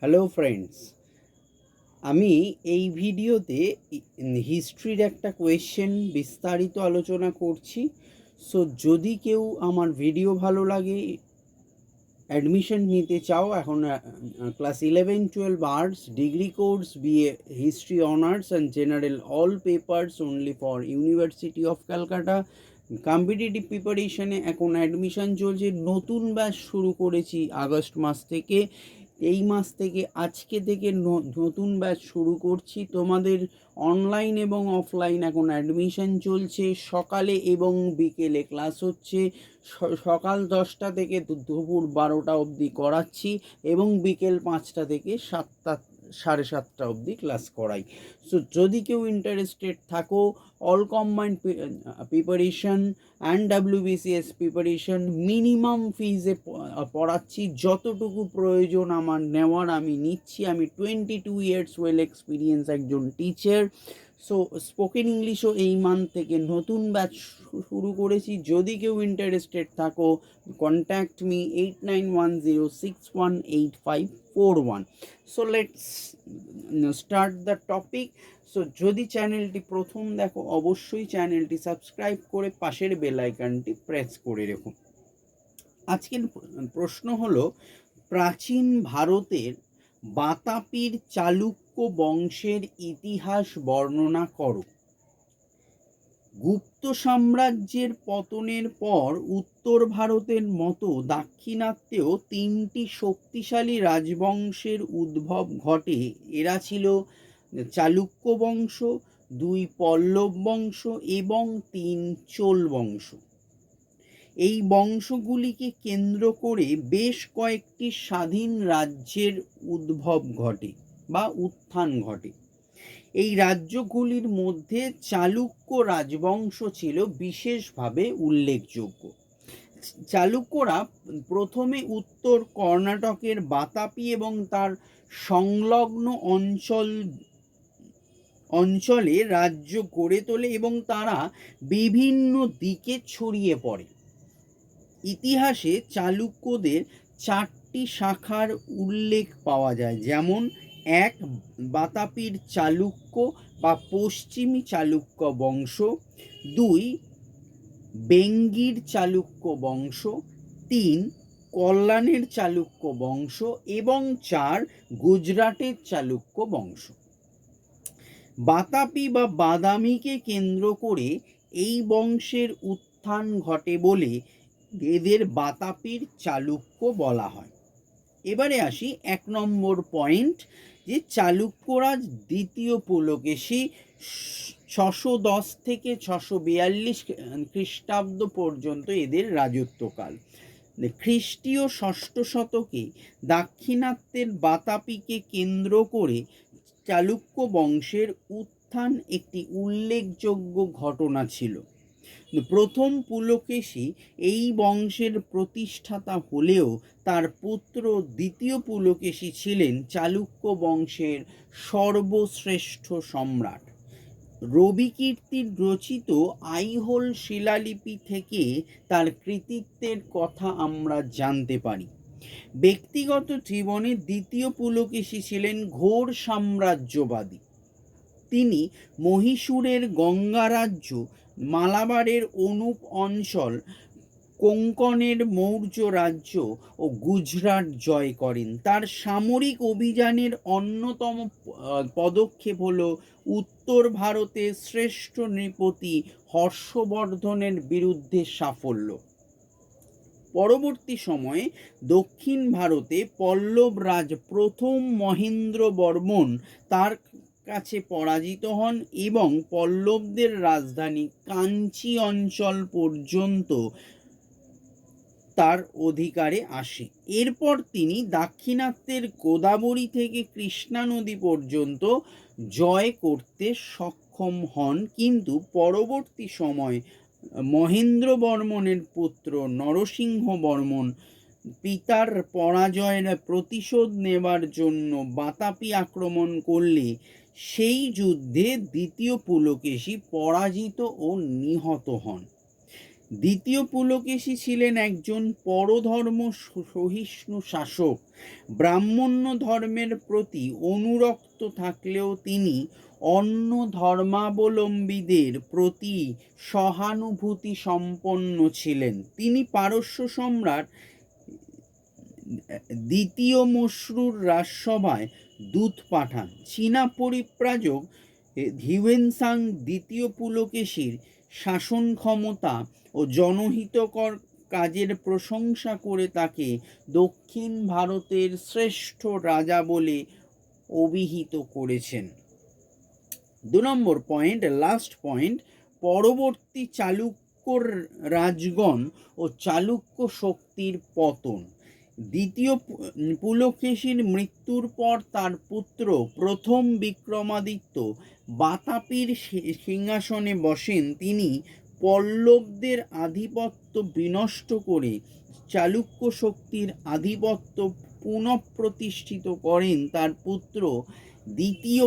Hello friends, আমি এই ভিডিওতে হিস্ট্রির একটা কোয়েশ্চেন বিস্তারিত আলোচনা করছি। সো যদি কেউ আমার ভিডিও ভালো লাগে, অ্যাডমিশন নিতে চাও, এখন class 11-12 arts degree course, BA history honours and general all papers only for University of Calcutta, competitive প্রিপারেশনে এখন অ্যাডমিশন চলছে। নতুন ব্যাচ শুরু করেছি আগস্ট মাস থেকে। এই মাস থেকে আজকে থেকে নতুন ব্যাচ শুরু করছি। তোমাদের অনলাইন এবং অফলাইন এখন অ্যাডমিশন চলছে। সকালে এবং বিকেলে ক্লাস হচ্ছে। সকাল 10টা থেকে দুপুর 12টা অবধি করাচ্ছি এবং বিকেল 5টা থেকে 7টা 7:30 অবধি ক্লাস করাই। সো যদি কেউ ইন্টারেস্টেড থাকো, all combined preparation and WBCS preparation minimum ফিজে পড়াচ্ছি। যতটুকু প্রয়োজন আমার নেওয়ার আমি নিচ্ছি। আমি 22 ইয়ার্স ওয়েল এক্সপিরিয়েন্স একজন টিচার। সো স্পোকেন ইংলিশও এই মান্থ থেকে নতুন ব্যাচ শুরু করেছি। যদি কেউ ইন্টারেস্টেড থাকো, contact me 8910618541। So let's start the topic. So যদি চ্যানেলটি প্রথম দেখো, অবশ্যই চ্যানেলটি সাবস্ক্রাইব করে পাশের বেল আইকনটি প্রেস করে রেখো। আজকের প্রশ্ন হলো, প্রাচীন ভারতের বাতাপির চালুক্য বংশের ইতিহাস বর্ণনা করো। গুপ্ত সাম্রাজ্যের পতনের পর উত্তর ভারতের মতো দাক্ষিণাত্যেও 3টি শক্তিশালী রাজবংশের উদ্ভব ঘটে। এরা ছিল চালুক্য বংশ, 2 পল্লব বংশ এবং 3 চোল বংশ। এই বংশগুলিকে কেন্দ্র করে বেশ কয়েকটি স্বাধীন রাজ্যের উদ্ভব ঘটে বা উত্থান ঘটে। এই রাজ্যগুলির মধ্যে চালুক্য রাজবংশ ছিল বিশেষভাবে উল্লেখযোগ্য। চালুক্যরা প্রথমে উত্তর কর্ণাটকের বাতাপি এবং তার সংলগ্ন অঞ্চলে রাজ্য গড়ে তোলে এবং তারা বিভিন্ন দিকে ছড়িয়ে পড়ে। ইতিহাসে চালুক্যদের 4টি শাখার উল্লেখ পাওয়া যায়, যেমন 1 বাতাপির চালুক্য বা পশ্চিমী চালুক্য বংশ, 2 বেঙ্গির চালুক্য বংশ, 3 কল্যাণের চালুক্য বংশ এবং 4 গুজরাটের চালুক্য বংশ। বাতাপি বা বাদামিকে কেন্দ্র করে এই বংশের উত্থান ঘটে বলে এদের বাতাপির চালুক্য বলা হয়। এবারে আসি 1 নম্বর পয়েন্ট, যে চালুক্যরা দ্বিতীয় পুলকেশী 610 থেকে 642 খ্রিস্টাব্দ পর্যন্ত এদের রাজত্বকাল। খ্রিস্টীয় 6ষ্ঠ শতকে দাক্ষিণাত্যের বাতাপিকে কেন্দ্র করে চালুক্য বংশের উত্থান একটি উল্লেখযোগ্য ঘটনা ছিল। প্রথম পুলকেশী এই বংশের প্রতিষ্ঠাতা হলেও তার পুত্র দ্বিতীয় পুলকেশী ছিলেন চালুক্য বংশের সর্বশ্রেষ্ঠ সম্রাট। রবিকীর্তির রচিত আইহোল শিলালিপি থেকে তার কৃতিত্বের কথা আমরা জানতে পারি। ব্যক্তিগত জীবনে দ্বিতীয় পুলকেশী ছিলেন ঘোর সাম্রাজ্যবাদী। তিনি মহীশূরের গঙ্গারাজ্য, মালাবারের অনুপ অঞ্চল, কোঙ্কণের মৌর্য রাজ্য ও গুজরাট জয় করেন। তার সামরিক অভিযানের অন্যতম পদক্ষেপ হল উত্তর ভারতের শ্রেষ্ঠ নৃপতি হর্ষবর্ধনের বিরুদ্ধে সাফল্য। পরবর্তী সময়ে দক্ষিণ ভারতে পল্লব রাজ প্রথম মহেন্দ্র বর্মন তার কাছে পরাজিত হন এবং পল্লবদের রাজধানী কাঞ্চি অঞ্চল পর্যন্ত তার অধিকারে আসে। এরপর তিনি দাক্ষিণাত্যের গোদাবরী থেকে কৃষ্ণা নদী পর্যন্ত জয় করতে সক্ষম হন, কিন্তু পরবর্তী সময় মহেন্দ্র বর্মনের পুত্র নরসিংহ বর্মন পিতার পরাজয়ের প্রতিশোধ নেবার জন্য বাতাপি আক্রমণ করলে সেই যুদ্ধে দ্বিতীয় পুলকেশী পরাজিত ও নিহত হন। দ্বিতীয় পুলকেশী ছিলেন একজন পরধর্ম সহিষ্ণু শাসক। ব্রাহ্মণ্য ধর্মের প্রতি অনুরক্ত থাকলেও তিনি অন্য ধর্মাবলম্বীদের প্রতি সহানুভূতি সম্পন্ন ছিলেন। তিনি পারস্য সম্রাট দ্বিতীয় মসরুর রাজসভায় দূত পাঠান। চীনা পরিব্রাজক হিউয়েনসাং দ্বিতীয় পুলকেশীর শাসন ক্ষমতা ও জনহিতকর কাজের প্রশংসা করে তাকে দক্ষিণ ভারতের শ্রেষ্ঠ রাজা বলে অভিহিত করেছেন। 2 নম্বর পয়েন্ট, লাস্ট পয়েন্ট, পরবর্তী চালুক্য রাজগণ ও চালুক্য শক্তির পতন। দ্বিতীয় পুলকেশীর মৃত্যুর পর তার পুত্র প্রথম বিক্রমাদিত্য বাতাপির সিংহাসনে বসেন। তিনি পল্লবদের আধিপত্য বিনষ্ট করে চালুক্য শক্তির আধিপত্য পুনঃপ্রতিষ্ঠিত করেন। তার পুত্র দ্বিতীয়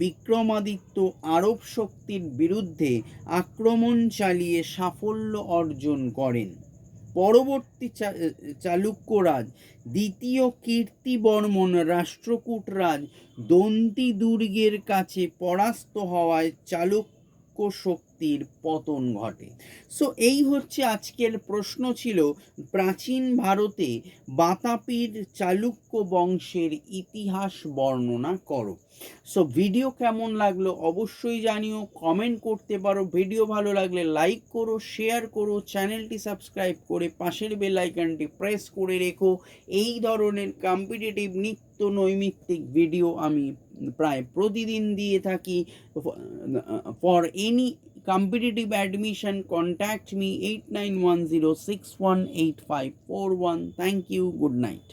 বিক্রমাদিত্য আরব শক্তির বিরুদ্ধে আক্রমণ চালিয়ে সাফল্য অর্জন করেন। পরবর্তী চালুক্যরাজ দ্বিতীয় কীর্তিবর্মন রাষ্ট্রকূটরাজ দন্তি দুর্গের কাছে পরাস্ত হওয়ায় চালুক্য শক্তির পতন ঘটে। সো এই হচ্ছে আজকের প্রশ্ন ছিল, প্রাচীন ভারতে বাতাপির চালুক্য বংশের ইতিহাস বর্ণনা করো। সো ভিডিও কেমন লাগলো অবশ্যই জানিও, কমেন্ট করতে পারো। ভিডিও ভালো লাগলে লাইক করো, শেয়ার করো, চ্যানেলটি সাবস্ক্রাইব করে পাশের বেল আইকনটি প্রেস করে রেখো। এই ধরনের কম্পিটিটিভ নিত্য নৈমিত্তিক ভিডিও আমি প্রায় প্রতিদিন দিয়ে থাকি। For any competitive admission contact me 8910618541. Thank you. Good night.